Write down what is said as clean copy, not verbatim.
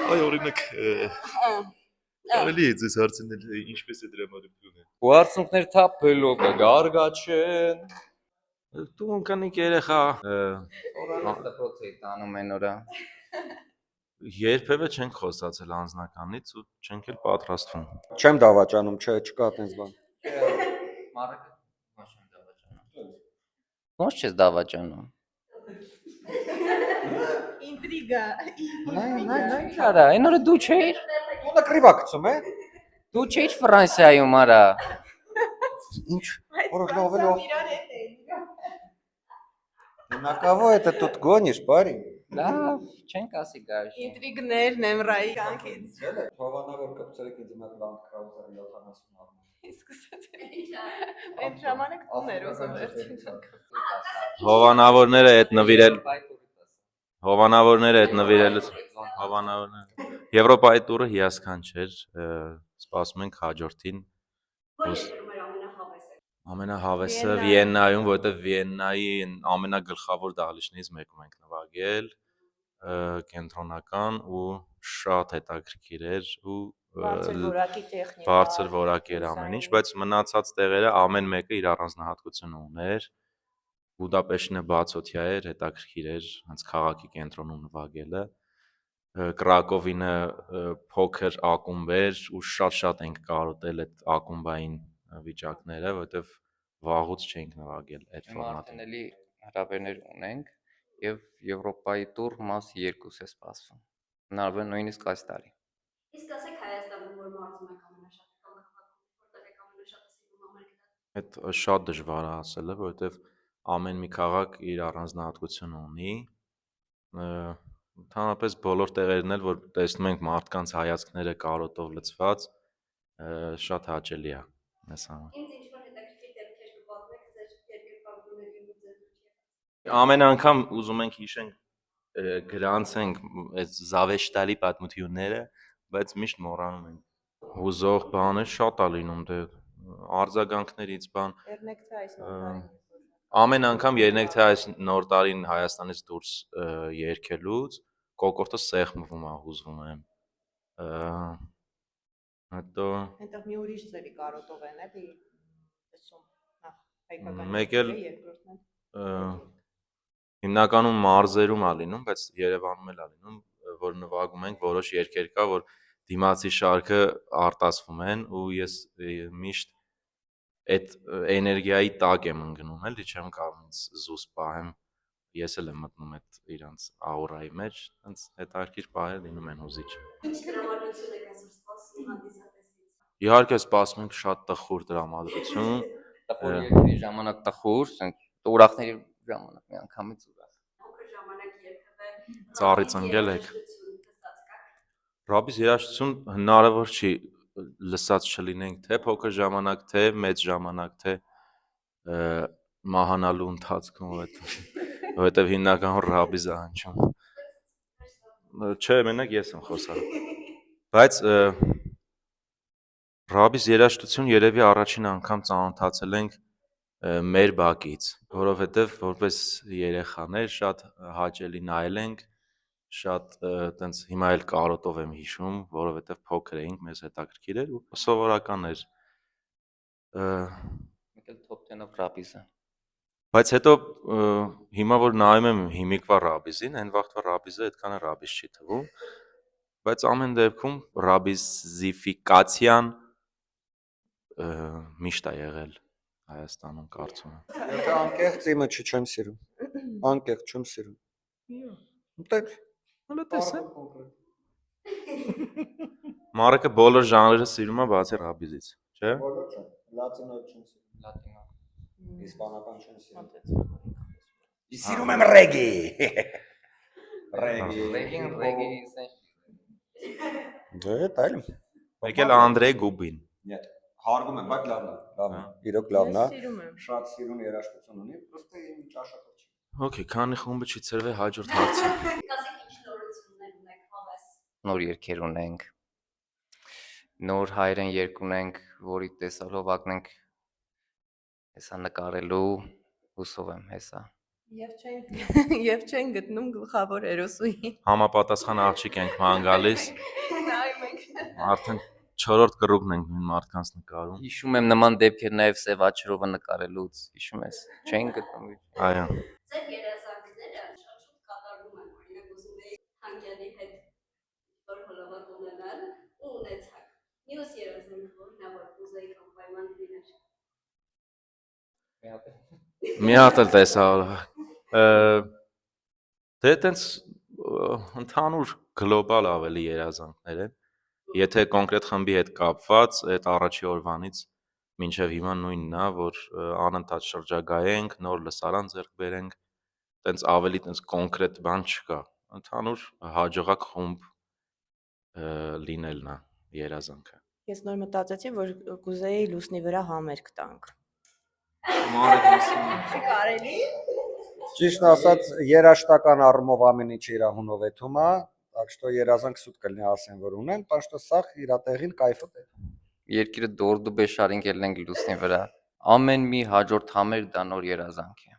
Այ օրինակ կարելի է ձեզ հարցնել ինչպես է դրամատուրգիան։ Ու արցունքներ թափելով կգարգաչեն։ Դու ընկանիկ երեխա Որանից դպրոց էի տանում այն օրը։ երբևէ չենք խոսացել անձնականից ու չենք էլ պատրաստվում։ Չեմ դավաճանում, չկա այդպես բան։ Մարակը ոչ եմ դավաճանում։ Ոնց չես դավաճանում։ Ինտրիգա։ Ինչ արա, այն օրը դու չէիր։ Ո՞նը կրիվա գցում է։ Դու չէիր Ֆրանսիայում արա։ Ինչ։ Որը լավ է։ Հնակավո это тут гонишь, парень։ Լավ, չենք ասի գայշ։ Ինտրիգներն եմ ռայի կանքից։ Հովանավոր կպցրեք ինձ մոտ լանդ քրաուզերը 70 առնում։ Սկսած։ Այդ ժամանակ տուներ ուզում վերջին։ Հովանավորները այդ նվիրել հովանավորները Եվրոպայի տուրը հիասքանչ էր, սպասում ենք հաջորդին ամենահավեսը Վիեննայում, որտեղ Վիեննայի ամենագլխավոր դահլիճներից մեկում ենք նվագել, կենտրոնական ու շատ հետաքրքիր էր ու բարձր որակի էր ամեն ինչ, բայց մնացած տեղերը ամեն մեկը իր առանձնահատկությունը ուներ։ Բուդապեշտը բացօթյա էր, հետաքրքիր էր, հենց քաղաքի կենտրոնում նվագելը։ Կրակովինը փոքր ակումբ էր ու շատ ենք կարոտել այդ ակումբային վիճակները, որովհետև վաղուց չենք նվագել այդ ֆորմատին։ Արդեն էլի հրավերներ ունենք եւ Եվրոպայի տուր մաս 2 է սպասվում։ Հնարավոր է նույնիսկ այս տարի։ Իսկ ասեք Հայաստանում որ մարզում եք ամենաշատը կամ որտեղ եք ամենաշատը սիրում Ամերիկան։ Այդ շատ դժվար է ասելը, որովհետև ամեն մի քաղաք իր առանձնահատկությունը ունի։ Ընդհանրապես բոլոր տեղերն էլ, որ տեսնում ենք մարդկանց հայացքները կարոտով լցված, շատ հաճելի է մեզ համար։ Ինձ ինչ-որ հետաքրքիր դեպքեր կպատմեք ձեր երկրպագուների ու ձեր Ամեն անգամ ուզում ենք հիշենք գրանցենք այդ զավեշտալի պատմությունները, բայց միշտ մոռանում ենք։ Հուզող բաներ շատ է լինում, դե արձագանքներից բան։ Երնեք թե այս նորտային։ Ամեն անգամ երնեք թե այս նոր տարին Հայաստանից դուրս երգելուց կոկորդը սեղմվում է, հուզվում եմ։ Հետո Այնտեղ մի ուրիշ ձևի կարոտով են էլի լսում։ Հայկական մեկ էլ երկրորդն է։ հիմնականում մարզերում է լինում, բայց Երևանում էլ է լինում, որ նվագում ենք որոշ երգեր կա, որ դիմացի շարքը արտասվում են ու ես միշտ այդ էներգիայի տակ եմ ընկնում, էլի չեմ կարող ինձ զուս պահեմ։ Ես էլ եմ մտնում այդ իրանց աուրայի մեջ, հենց հետաքրքիր պահեր լինում են հուզիչ։ Ինչ դրամատուրգիա եք այսօր սպասում հանդիսատեսից։ Իհարկե սպասում ենք շատ տխուր դրամատուրգություն։ Տխուր երկրի ժամանակ տխուր, ասենք ուրախների ժամանակ միանգամից ուրախ։ Փոքր ժամանակ երբևէ Ծառից ընկել եք։ Ռաբիս երաժշտություն հնարավոր չի լսած չլինենք թե փոքր ժամանակ, թե մեծ ժամանակ, թե մահանալու ընթացքում, որովհետև հիմնականում Ռաբիս է հնչում։ Չէ, մենակ ես եմ խոսալու։ Բայց Ռաբիս երաժշտություն երևի առաջին անգամ ծանոթացել ենք մեր բակից, որովհետև որպես երեխաներ շատ հաճելի նայել ենք, շատ տենց հիմա էլ կարոտով եմ հիշում, որովհետև փոքր էինք, մեզ հետաքրքիր էր ու սովորական էր։ Մեկ էլ top 10-ով Ռաբիսը։ Բայց հետո հիմա որ նայում եմ հիմիկվա Ռաբիսին, այն վաղտվա Ռաբիսը այդքան է Ռաբիս չի թվում, բայց ամեն դեպքում ռաբիսիֆիկացիան միշտ է եղել Հայաստանում, կարծում եմ։ Եթե անկեղծ իմը չեմ սիրում։ Անկեղծ չեմ սիրում։ Ուտեք։ Հələ տեսա։ Մարակը բոլոր ժանրերը սիրում է, բացի Ռաբիսից, չէ՞։ Բոլոր չեմ։ Լատինո չեմ սիրում։ Լատինո։ Իսպանական չեմ սիրում։ Ես Սիրում եմ ռեգի։ Ռեգի։ ռեգի Դե տայլում։ Մեկ էլ Անդրեյ Գուբին։ Нет, հարգում եմ, բայց լավն է, լավն է։ Իրոք լավն է։ Ես սիրում եմ։ Շատ սիրուն երաժշտություն ունի, պրոստը իմ ճաշակը չի։ Okay, քանի խումբը չի ծրվել հաջորդ հարցը։ Ասեք ինչ նորություններ ունեք հավես։ նոր երգեր ունենք։ Նոր հայերեն երգ ունենք, որի տեսալով ակնենք հեսա նկարելու, հուսով եմ հեսա։ Եվ չեն գտնում գլխավոր հերոսուհին։ Համապատասխան աղջիկ ենք ման գալիս, Նայում ենք։ արդեն 4-րդ կռուգն ենք նույն մարդկանց նկարում։ Հիշում եմ նման դեպքեր նաև Սև աչերովը նկարելուց, հիշում ես, չեն գտնում։ Այո։ Ձեր երազանքները շատ շուտ կատարվում են, օրինակ ուզում էի հանկյալի հետ որ հոլովակ ունենալ ու ունեցաք։ Մյուս երազանքը որն է, որ կուզեիք անպայման լինել։ Մի հատ էլ տեսա։ Դե տենց ընդհանուր գլոբալ ավելի երազանքներ են։ Եթե կոնկրետ խմբի հետ կապված, այդ առաջի օրվանից մինչև հիմա նույնն է, որ անընդհատ շրջագայենք, նոր լսարան ձեռք բերենք, տենց ավելի տենց կոնկրետ բան չկա։ Ընդհանուր հաջողակ խումբ լինելն է երազանքը։ Ես նոր մտածեցի, որ կուզեի լուսնի վրա համերգ տանք։ Չի կարելի։ Ճիշտ ասած, երաշտական առումով ամեն ինչ իր հունովեթում է, так что երազանք սուտ կլինի ասեն, որ ունեն, потому что սա իր տեղին կայֆը դե։ Երկիրը դորդու բեշարինք ելնենք լուսնի վրա։ Ամեն մի հաջորդ համեր դա նոր երազանք է։